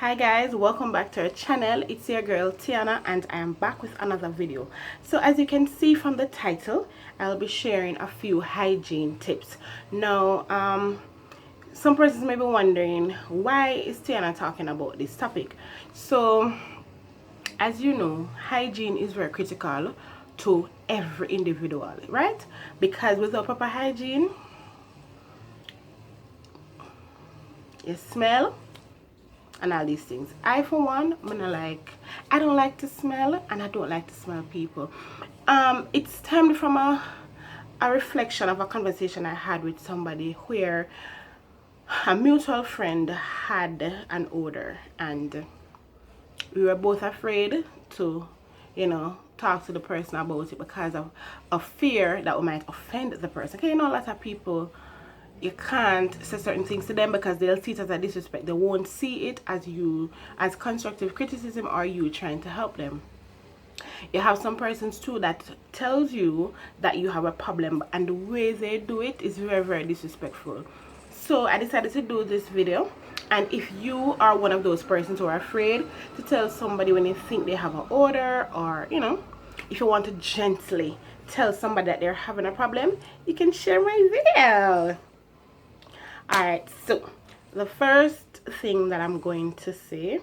Hi guys, welcome back to our channel. It's your girl Tiana and I am back with another video. So as you can see from the title, I'll be sharing a few hygiene tips. Now some persons may be wondering, why is Tiana talking about this topic? So as you know, hygiene is very critical to every individual, right? Because without proper hygiene, you smell and all these things. I for one, I don't like to smell, and I don't like to smell people. It's stemmed from a reflection of a conversation I had with somebody where a mutual friend had an odor, and we were both afraid to, talk to the person about it because of fear that we might offend the person. Okay, a lot of people, you can't say certain things to them because they'll see it as a disrespect. They won't see it as constructive criticism or you trying to help them. You have some persons too that tells you that you have a problem, and the way they do it is very, very disrespectful. So I decided to do this video, and if you are one of those persons who are afraid to tell somebody when they think they have an odor, or if you want to gently tell somebody that they're having a problem, you can share my video. Alright, so the first thing that I'm going to say,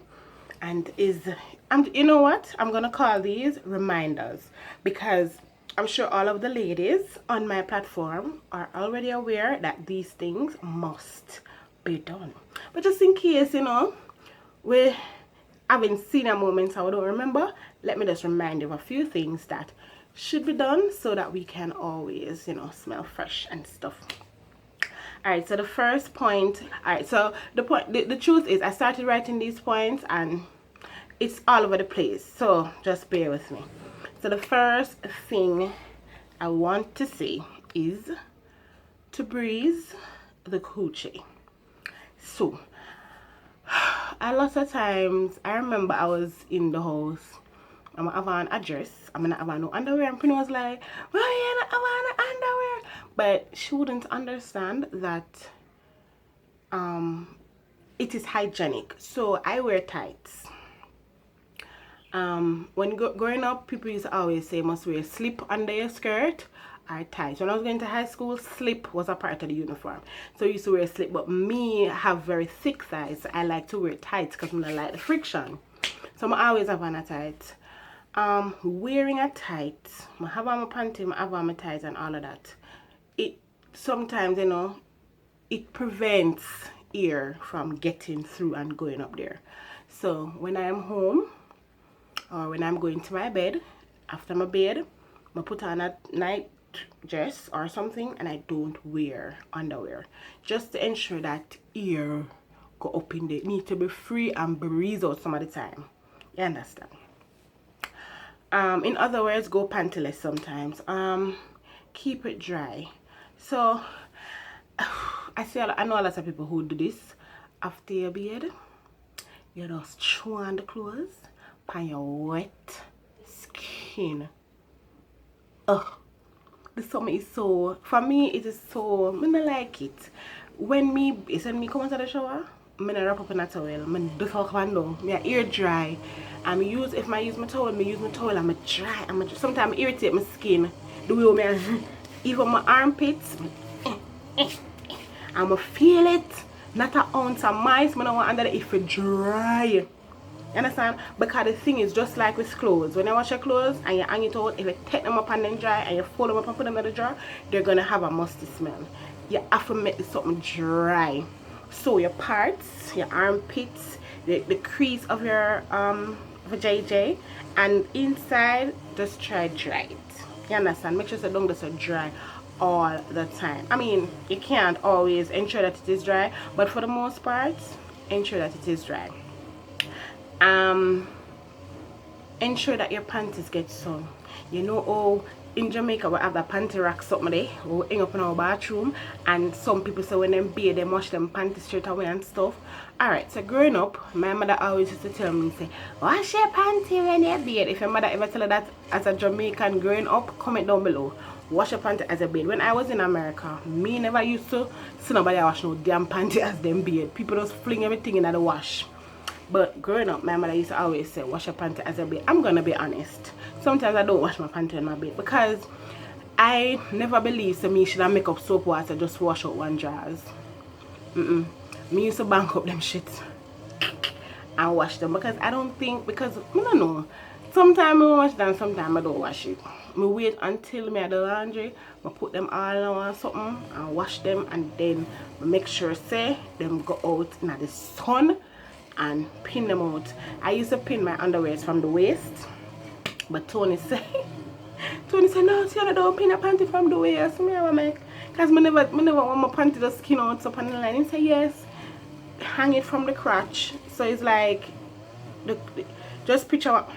and you know what, I'm gonna call these reminders, because I'm sure all of the ladies on my platform are already aware that these things must be done. But just in case, we haven't seen a moment so I don't remember, let me just remind you of a few things that should be done so that we can always, smell fresh and stuff. Alright, so the first point, so the truth is I started writing these points and it's all over the place, so just bear with me. So the first thing I want to say is to breathe the coochie. So a lot of times I remember I was in the house, I'm gonna have an address, I'm gonna have no underwear, and Penny was like, why you not have no underwear? But she wouldn't understand that it is hygienic. So I wear tights. When growing up, people used to always say must wear slip under your skirt or tights. When I was going to high school, slip was a part of the uniform, so I used to wear slip. But me have very thick thighs, so I like to wear tights because I like the friction. So I always have on a tight. Wearing a tight, I have on my panty, I have on my tights and all of that. It sometimes, it prevents air from getting through and going up there. So when I am home or when I'm going to my bed, after my bed, I put on a night dress or something, and I don't wear underwear, just to ensure that air go up in there. It needs to be free and breathe out some of the time. You understand? In other words, go pantyless sometimes. Keep it dry. So I know a lot of people who do this after your bed. You just throw on the clothes on your wet skin. This something is so, for me it is so, I don't like it. When me come out of the shower, I wrap up in a towel, I do fuck one down, my ear dry. And if I use my towel, I'm dry. Sometimes I irritate my skin. The way even my armpits, I'ma feel it. Not an ounce of mice, I don't want under if it dry. You understand? Because the thing is just like with clothes. When you wash your clothes and you hang it out, if you take them up and then dry and you fold them up and put them in the drawer, they're gonna have a musty smell. You have to make something dry. So your parts, your armpits, the crease of your JJ, and inside, just try dry it. You understand? Make sure so don't just dry all the time. I mean, you can't always ensure that it is dry, but for the most part, ensure that it is dry. Ensure that your panties get sun. In Jamaica we have the panty rack something there we hang up in our bathroom, and some people say when them bathe they wash them panties straight away and stuff. Alright, so growing up, my mother always used to tell me, say, wash your panty when you bathe. If your mother ever tell her that as a Jamaican growing up, comment down below. Wash your panty as a bathe. When I was in America, me never used to see nobody wash no damn panty as them bathe. People just fling everything in the wash. But growing up, my mother used to always say, wash your panty as a bed. I'm gonna be honest. Sometimes I don't wash my panty in my bed because I never believed so me should I make up soap water just wash out one jars. Me used to bank up them shits and wash them because I don't think, because I don't know. Sometimes I wash them, sometimes I don't wash it. I wait until I do the laundry, I put them all on something and wash them, and then I make sure say them go out in the sun and pin them out. I used to pin my underwears from the waist, but Tony said no, see, I don't pin a panty from the waist. Me I make, because I never want my panty to skin out up on the line. He said yes, hang it from the crotch. So it's like just picture what,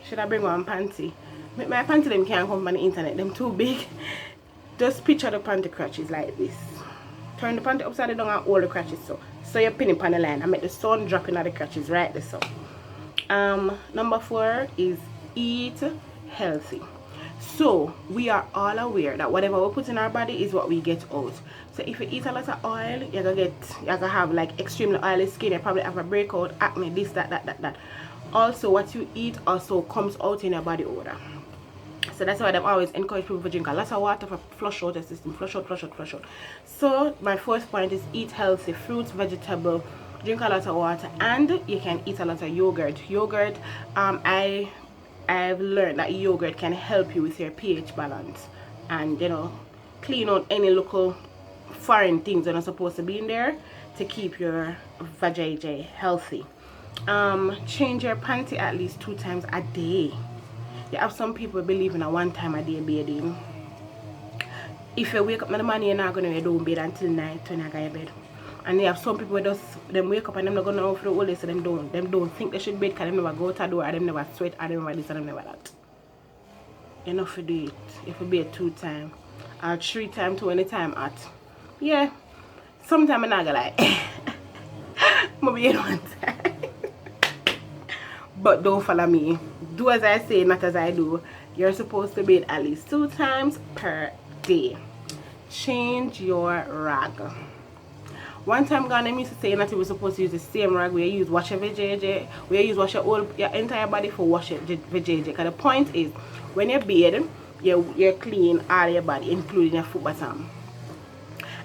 should I bring one panty? My panty them can't come on the internet, them too big. Just picture the panty crotches like this. Turn the panty upside down and hold the crotches so you pin it on the line and make the sun drop in at the crotches right there. So number 4 is eat healthy. So we are all aware that whatever we put in our body is what we get out. So if you eat a lot of oil, you're gonna have like extremely oily skin. You probably have a breakout, acne, this, that. Also, what you eat also comes out in your body odor. So that's why they always encourage people to drink a lot of water for flush out the system, flush out. So my 4th point is eat healthy, fruits, vegetable, drink a lot of water, and you can eat a lot of yogurt. I've learned that yogurt can help you with your pH balance and, you know, clean out any local foreign things that are supposed to be in there to keep your vajayjay healthy. Change your panty at least 2 times a day. You have some people believe in a 1 time a day bathing. If you wake up in the morning, you're not going to do bed until night when you go to bed. And you have some people that them wake up and them not going to know for the whole day, so them don't think they should bed because them never go to the door, or them never sweat, or them never this, and them never that. You know, if you do it, if you bed 2 times or 3 times to any time at, yeah, sometimes I'm not going to lie. Maybe you 1 time. But don't follow me. Do as I say, not as I do. You're supposed to bathe at least 2 times per day. Change your rag. One time gone, them used to say that you were supposed to use the same rag where you use wash your vajayjay, where you use wash your entire body for wash your vajayjay. Because the point is, when you bathe, you clean all your body, including your foot bottom.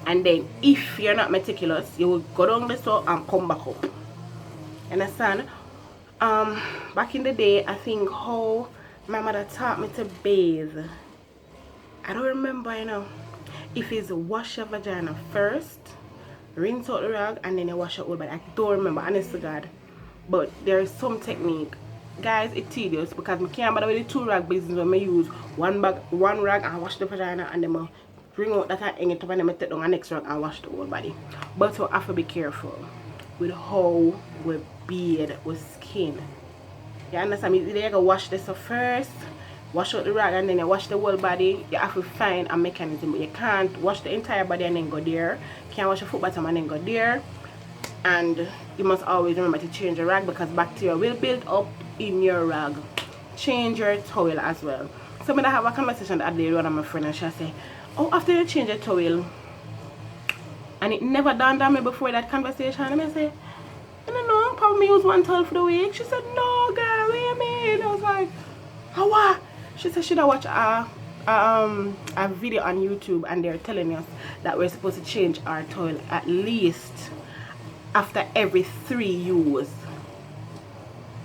And then, if you're not meticulous, you will go down the store and come back up. Understand? Back in the day, I think how my mother taught me to bathe, I don't remember, you know, if it's wash your vagina first, rinse out the rag, and then you wash your whole body. I don't remember, honest to God, but there is some technique. Guys, it's tedious because I can't bother with the 2 rag business when I use one rag and wash the vagina, and then I bring out that and hang it up, and then I take down the next rag and wash the whole body. But we have to be careful with how we bathe with skin. You understand me? You gotta wash this first, wash out the rag, and then you wash the whole body. You have to find a mechanism, but you can't wash the entire body and then go there. You can't wash your foot bottom and then go there. And you must always remember to change your rag because bacteria will build up in your rag. Change your towel as well. So when I have a conversation the other day with one of my friends, and she say, oh, after you change your towel, and it never dawned on me before that conversation, and I say, I don't know, probably use 1 towel for the week. She said, no girl, what do you mean? I was like, oh what? She said she'd watch a video on YouTube, and they're telling us that we're supposed to change our towel at least after every 3 use.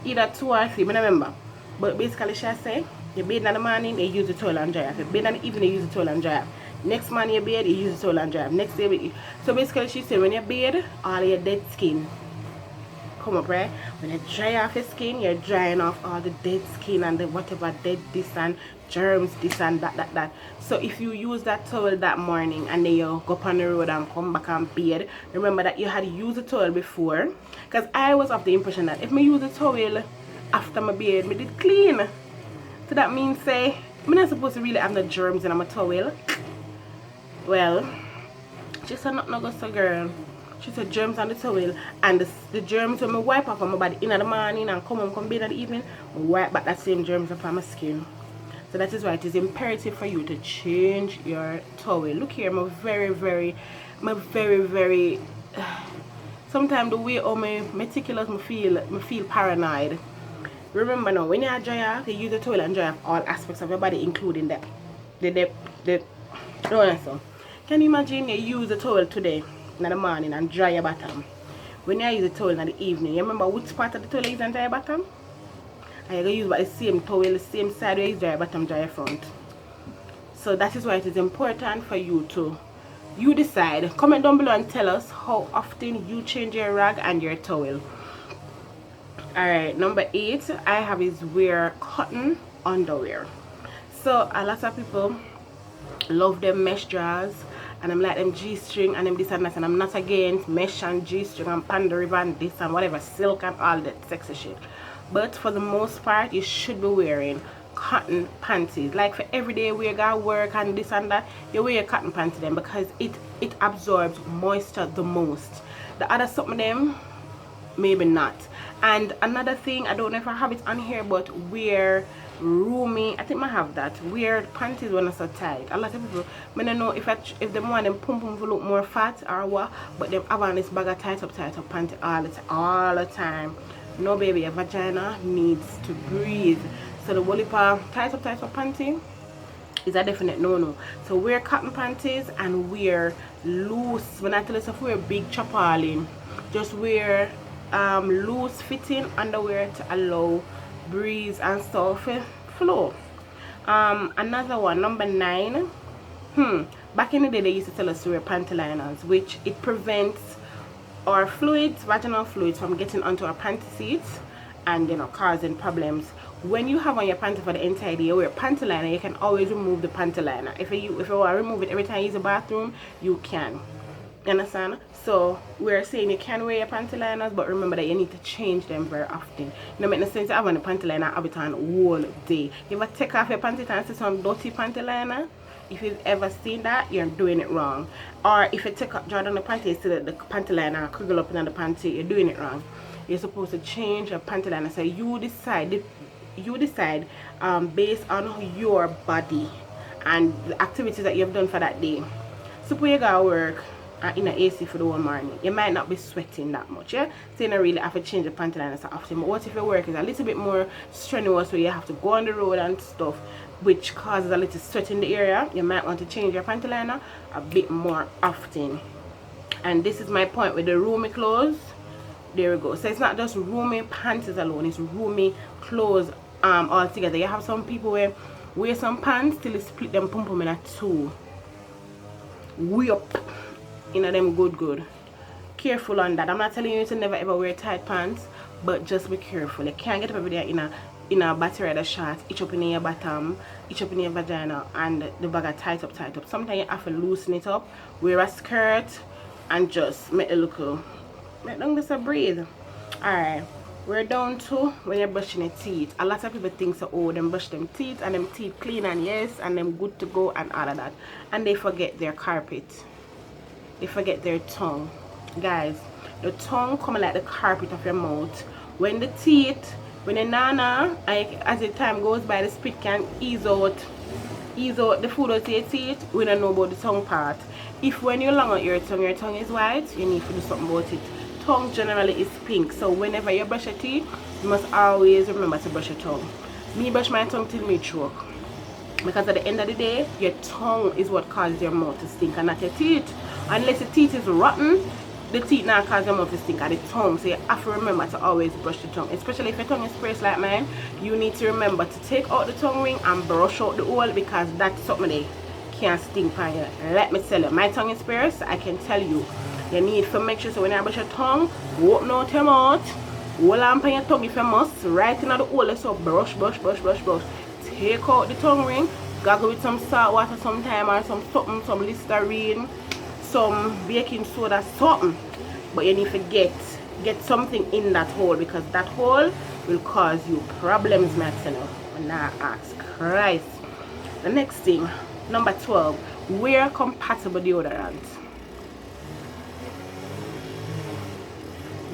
Either 2 or 3, I don't remember. But basically she say, you bathe in the morning, you use the towel and dry. If you bathe in the evening, you use the towel and dry. Next morning you bathe, you use the towel and dry. Next day, so basically she said when you bathe, all your dead skin come up, right? When you dry off your skin, you're drying off all the dead skin and the whatever dead this and germs, this and that. So if you use that towel that morning and then you go up on the road and come back and bathe, remember that you had used the towel before. Because I was of the impression that if I use the towel after my bathe, I did clean. So that means say I'm not supposed to really have no germs in my towel. Well, she said not no so girl. She said germs on the towel, and the germs when I wipe off on my body in the morning and come bathe in the evening, I wipe back that same germs up on my skin. So that is why it is imperative for you to change your towel. Look here, I'm very sometimes the way how me meticulous me feel paranoid. Remember now, when you dry off, you use the towel and dry off all aspects of your body, including the so. Can you imagine you use the towel today in the morning and dry your bottom? When you use the towel in the evening, you remember which part of the towel you use and dry your bottom? And you're going to use about the same towel, the same side where you dry your bottom, dry your front. So that is why it is important for you to, you decide. Comment down below and tell us how often you change your rag and your towel. Alright, number 8 I have is wear cotton underwear. So a lot of people love them mesh drawers, and I'm like them G-string and them this and that, and I'm not against mesh and G-string and panda ribbon and this and whatever, silk and all that sexy shit. But for the most part, you should be wearing cotton panties. Like for everyday wear, go work and this and that, you wear your cotton panties then, because it absorbs moisture the most. The other some of them maybe not. And another thing, I don't know if I have it on here, but wear roomy, I think I have that, wear panties when it's so tight. A lot of people, I don't know if them want them pum pum to look more fat or what, but them have on this bag of tight up panty all the time. No baby, your vagina needs to breathe. So the wolipa tight up panty is a definite no. So wear cotton panties and wear loose, when I tell you stuff, wear big chapali, just wear loose fitting underwear to allow breeze and stuff flow. Another one, number 9. Back in the day they used to tell us to wear panty liners, which it prevents our fluids, vaginal fluids, from getting onto our panty seats and causing problems. When you have on your panty for the entire day, you wear a panty liner, you can always remove the panty liner. If you want to remove it every time you use the bathroom, you can. You understand? So we're saying you can wear your panty liners, but remember that you need to change them very often. No make no sense to have on a panty liner have it on all day. You ever take off your panty and see some dirty panty liner? If you've ever seen that, you're doing it wrong. Or if you take draw down the panty, you see that the panty liner criggle up in the panty, you're doing it wrong. You're supposed to change your panty liner. So you decide based on your body and the activities that you've done for that day. Suppose you go to work in an AC for the whole morning, you might not be sweating that much, yeah? So you don't really have to change the panty liner so often. But what if your work is a little bit more strenuous, where you have to go on the road and stuff, which causes a little sweat in the area? You might want to change your panty liner a bit more often. And this is my point with the roomy clothes. There we go. So it's not just roomy panties alone, it's roomy clothes all together. You have some people wear some pants till you split them pum pum in a two. Whip them good. Careful on that. I'm not telling you to never ever wear tight pants, but just be careful. You can't get up every day in a battery of short, itch up in your bottom, itch up in your vagina, and the bag are tight up. Sometimes you have to loosen it up, wear a skirt, and just make it look cool. Make them just breathe. Alright, we're down to when you're brushing your teeth. A lot of people think so, oh, them brush them teeth and them teeth clean and yes, and them good to go and all of that, and they forget their carpet. They forget their tongue. Guys, the tongue come like the carpet of your mouth. When the teeth, when the nana, as the time goes by, the spit can ease out the food out of your teeth. We don't know about the tongue part. If when you long out your tongue is white, you need to do something about it. Tongue generally is pink, so whenever you brush your teeth, you must always remember to brush your tongue. Me brush my tongue till me choke, because at the end of the day, your tongue is what causes your mouth to stink and not your teeth. Unless the teeth is rotten, the teeth now cause your mouth to stink at the tongue. So you have to remember to always brush the tongue, especially if your tongue is pressed like mine. You need to remember to take out the tongue ring and brush out the hole, because that's something they can't stink on you. Let me tell you, my tongue is pierced. I can tell you, you need to make sure, so when you brush your tongue, open out your mouth, hold on your tongue if you must, right in the hole, so brush. Take out the tongue ring, gargle with some salt water sometime, or some Listerine, some baking soda, something. But you need to get something in that hole, because that hole will cause you problems, Maxino. And now ask Christ. The next thing, number 12, wear compatible deodorant.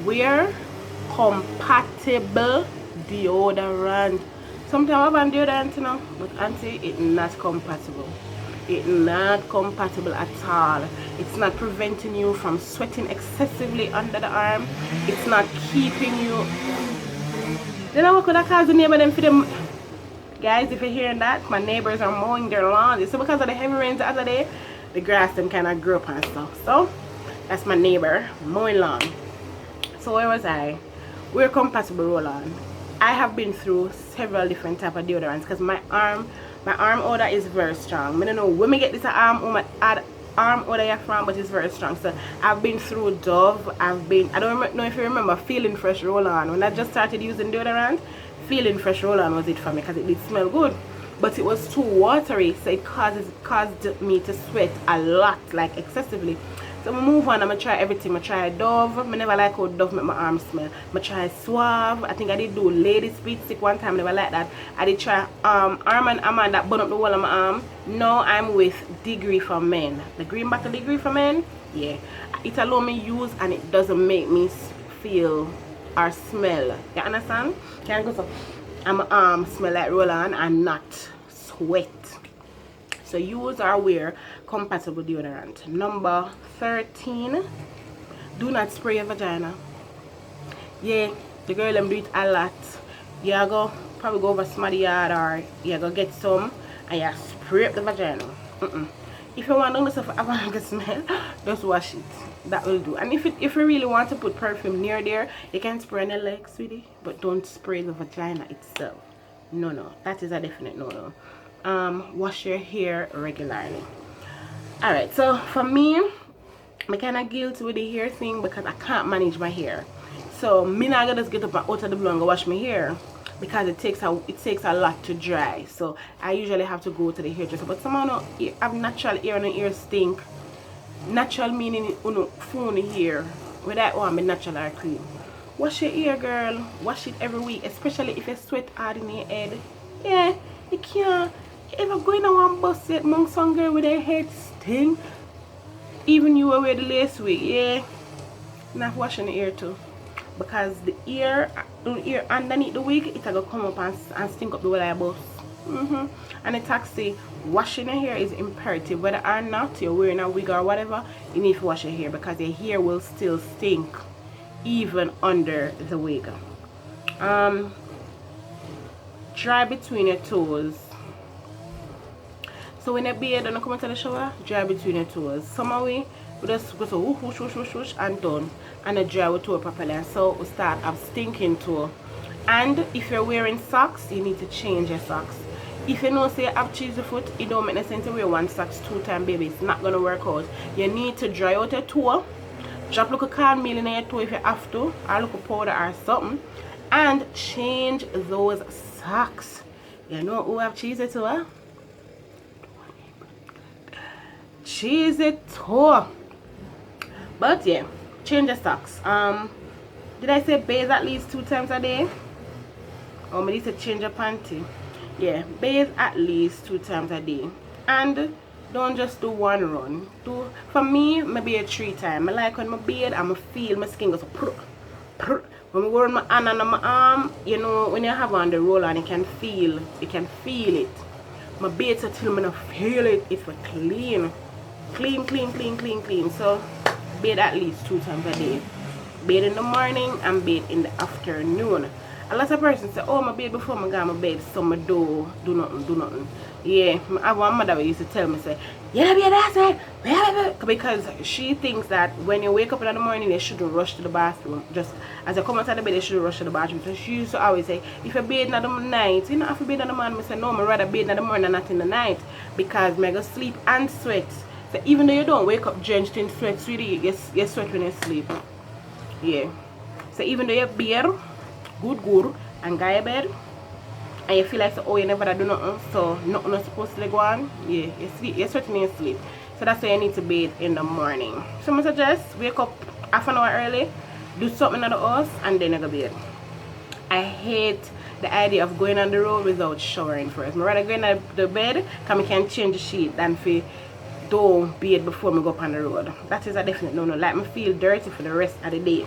Wear compatible deodorant. Sometimes I have deodorant, but auntie, it's not compatible. It's not compatible at all. It's not preventing you from sweating excessively under the arm. It's not keeping you. Then I could have called the neighbor them for them. Guys, if you're hearing that, my neighbors are mowing their lawn. So because of the heavy rains the other day, the grass them kind of grew up and stuff. So that's my neighbor mowing lawn. So where was I? We're compatible roll-on. I have been through several different type of deodorants because my arm odor is very strong. I don't know when we get this arm odor from, but it's very strong. So I've been through Dove. I don't know if you remember Feeling Fresh roll-on. When I just started using deodorant, Feeling Fresh roll-on was it for me because it did smell good, but it was too watery, so it caused me to sweat a lot, like excessively. So I move on. I'm gonna try everything. I try Dove. I never like how Dove make my arm smell. I try Suave. I think I did do Lady Speed Stick one time. I never like that. I did try Arm and Hammer that burn up the whole of my arm. Now I'm with Degree for Men. The green bottle Degree for Men. Yeah, it allows me use and it doesn't make me feel or smell. You understand? Can I go so? I'm smell like roll-on and not sweat. So use or wear compatible deodorant. Number 13, do not spray your vagina. Yeah, the girl them do it a lot. You go probably go over somebody yard or you go get some and you spray up the vagina. If you want to know stuff have a smell, just wash it. That will do. And if you really want to put perfume near there, you can spray on your legs, sweetie, but don't spray the vagina itself. No, that is a definite no. Wash your hair regularly. Alright, so for me, I'm kind of guilty with the hair thing because I can't manage my hair. So me not gonna just get up and out of the blue and go wash my hair because it takes a lot to dry. So I usually have to go to the hairdresser. But somehow I have natural hair and the hair stink. Natural meaning phone hair. With that one, my natural hair cream. Wash your hair, girl. Wash it every week, especially if you sweat hard in your head. Yeah, you can't. You ever go in a one bus set among some girl with their head stink? Even you wear the lace wig, yeah. Not washing the hair too. Because the ear underneath the wig, it's gonna come up and stink up the whole of your bus. And the taxi, washing your hair is imperative. Whether or not you're wearing a wig or whatever, you need to wash your hair because your hair will still stink even under the wig. Dry between your toes. So when you bathe and you come out of the shower, dry between your toes. Some of we just go to whoosh and done, and then dry with toe properly, and so we start have stinking toe. And if you're wearing socks, you need to change your socks. If you know say you have cheesy foot, it don't make no sense to wear one socks 2 times, baby. It's not gonna work out. You need to dry out your toe, drop little cornmeal in your toe if you have to, or little powder or something, and change those socks. You know who have cheesy toe? Cheesy toe. But yeah, change the socks. Did I say bathe at least 2 times a day? Or maybe to change your panty. Yeah, bathe at least 2 times a day. And don't just do one run. For me, maybe a 3 times. I like when I bathe, I feel my skin goes prr, prr. When I wear my hand and my arm, you know, when you have on the roller and you can feel it. My bathe till I feel it. It's clean. Clean. So bathe at least 2 times a day. Bathe in the morning and bathe in the afternoon. A lot of persons say, oh, my bathe before I go to bed, so I do nothing. Yeah, I have one mother who used to tell me, say, yeah, that's it. Because she thinks that when you wake up in the morning, you shouldn't rush to the bathroom. Just as you come out of the bed, you shouldn't rush to the bathroom. So she used to always say, if you bathe in the night, you don't have to bathe in the morning. I say, no, I rather bathe in the morning and not in the night. Because I go sleep and sweat. So even though you don't wake up drenched in sweat, sweetie, you sweat when you sleep. Yeah. So even though you bathe, good, and go to bed, and you feel like, so, oh, you never do nothing, so nothing is supposed to go on, yeah, you're sweating in your sleep. So that's why you need to bathe in the morning. So I suggest wake up half an hour early, do something in the house, and then you go to bed. I hate the idea of going on the road without showering first. I rather go in the bed, because I can change the sheet, than for don't bathe before I go up on the road. That is a definite no. Like me feel dirty for the rest of the day.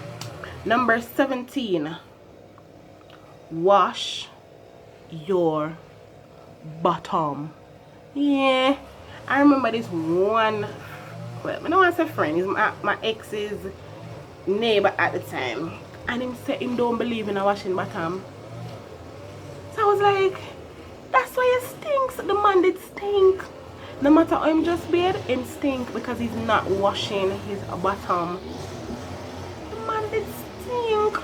Number 17. Wash your bottom. Yeah, I remember this one, well, I don't want to say friend, is my ex's neighbor at the time, and him said him don't believe in a washing bottom. So I was like, that's why he stinks. The man did stink. No matter how him just beard, him stink because he's not washing his bottom. The man did stink.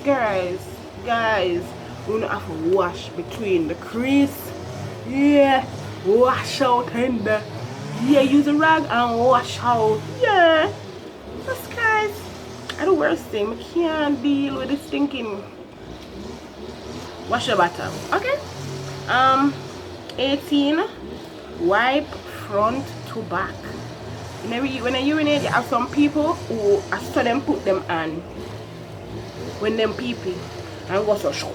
Guys, we don't have to wash between the crease. Yeah, wash out tender. Yeah, use a rag and wash out. Yeah, just guys, I the worst thing. I can't deal with this stinking. Wash your bottom. Okay. 18. Wipe front to back. When I urinate, you have some people who I saw them put them on when them pee-pee and go so short.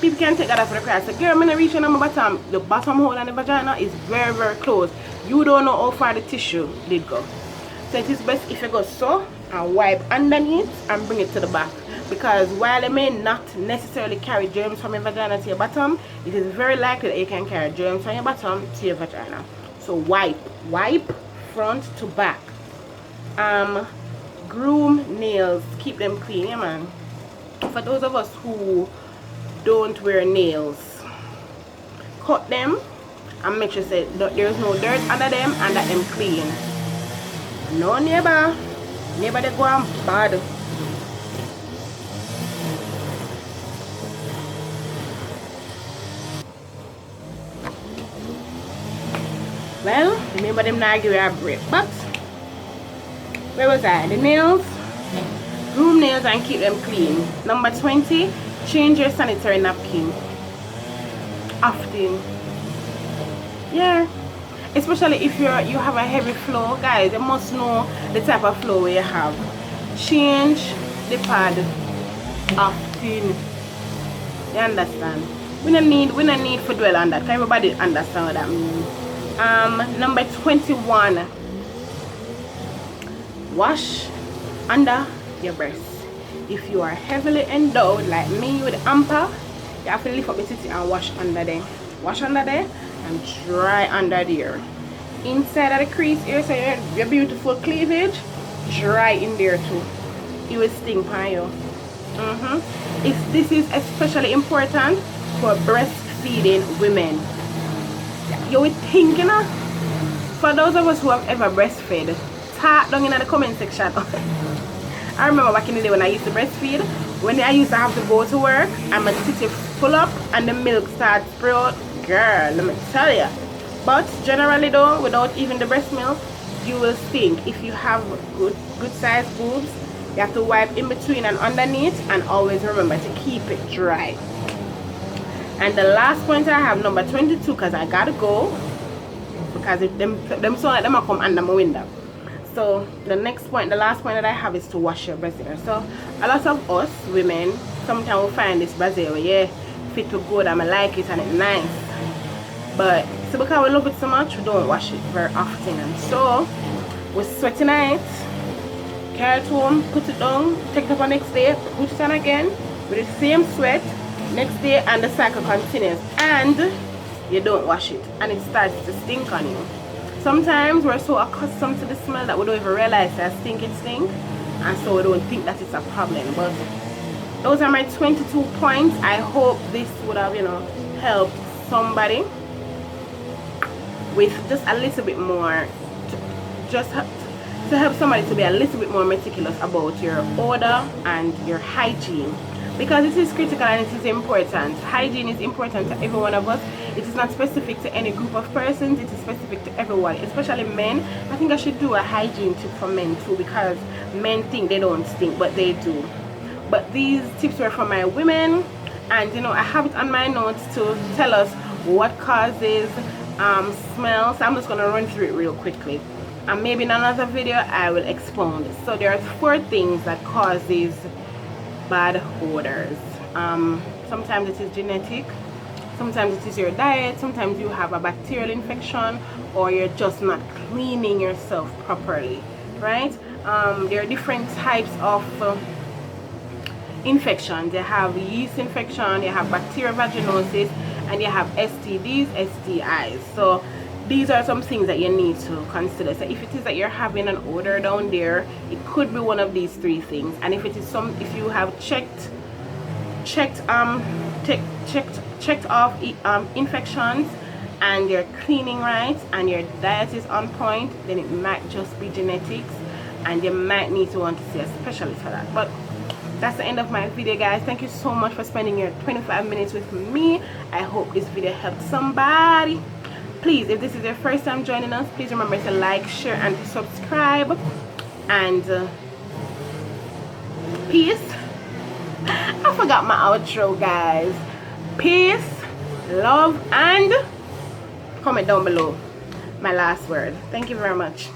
People can take that off for the cry. So girl, I'm gonna reach on my bottom. The bottom hole and the vagina is very, very close. You don't know how far the tissue did go. So it is best if you go so and wipe underneath and bring it to the back. Because while it may not necessarily carry germs from your vagina to your bottom, it is very likely that you can carry germs from your bottom to your vagina. So wipe front to back. Groom nails, keep them clean, yeah man. For those of us who don't wear nails, cut them and make sure that there's no dirt under them and that them clean. No neighbor they go on bad. Well, remember them not give you a break, but where was I? The nails, groom nails and keep them clean. Number 20, change your sanitary napkin often. Yeah, especially if you have a heavy flow, guys. You must know the type of flow you have. Change the pad often. You understand? We don't need to dwell on that. Everybody understand what that means. Number 21, wash under your breasts. If you are heavily endowed like me with amper, you have to lift up the titty and wash under there. Wash under there and dry under there. Inside of the crease here, so your beautiful cleavage, dry in there too. It will stink on you. This is especially important for breastfeeding women. You would think, you know, for those of us who have ever breastfed, talk down in the comment section. I remember back in the day when I used to breastfeed, when I used to have to go to work and my titty full up and the milk starts spray out, girl, let me tell you. But generally though, without even the breast milk, you will stink. If you have good sized boobs, you have to wipe in between and underneath, and always remember to keep it dry. And the last point I have, number 22, because I gotta go, because if them sound like them come under my window. So the last point that I have is to wash your brassiere. So a lot of us women sometimes we find this brassiere, yeah, fit to good and I like it and it's nice, but so because we love it so much, we don't wash it very often, and so we sweat tonight, carry it home, put it down, take it up the next day, put it on again with the same sweat next day, and the cycle continues, and you don't wash it and it starts to stink on you. Sometimes we're so accustomed to the smell that we don't even realize that stink, and so we don't think that it's a problem. But those are my 22 points. I hope this would have, you know, helped somebody with just a little bit more, to help somebody to be a little bit more meticulous about your odor and your hygiene, because it is critical and it is important. Hygiene is important to every one of us. It is not specific to any group of persons, it is specific to everyone, especially men. I think I should do a hygiene tip for men too, because men think they don't stink, but they do. But these tips were for my women, and you know, I have it on my notes to tell us what causes smell. So I'm just going to run through it real quickly, and maybe in another video I will expound. So there are 4 things that causes bad odors. Sometimes it is genetic, sometimes it is your diet, sometimes you have a bacterial infection, or you're just not cleaning yourself properly, right? There are different types of infections. They have yeast infection, they have bacterial vaginosis, and you have STDs, STIs. So these are some things that you need to consider. So if it is that you're having an odor down there, it could be one of these three things. And if it is if you have checked off infections, and you're cleaning right, and your diet is on point, then it might just be genetics, and you might need to want to see a specialist for that. But that's the end of my video, guys. Thank you so much for spending your 25 minutes with me. I hope this video helped somebody. Please, if this is your first time joining us, please remember to like, share, and subscribe. And peace. I forgot my outro, guys. Peace, love, and comment down below my last word. Thank you very much.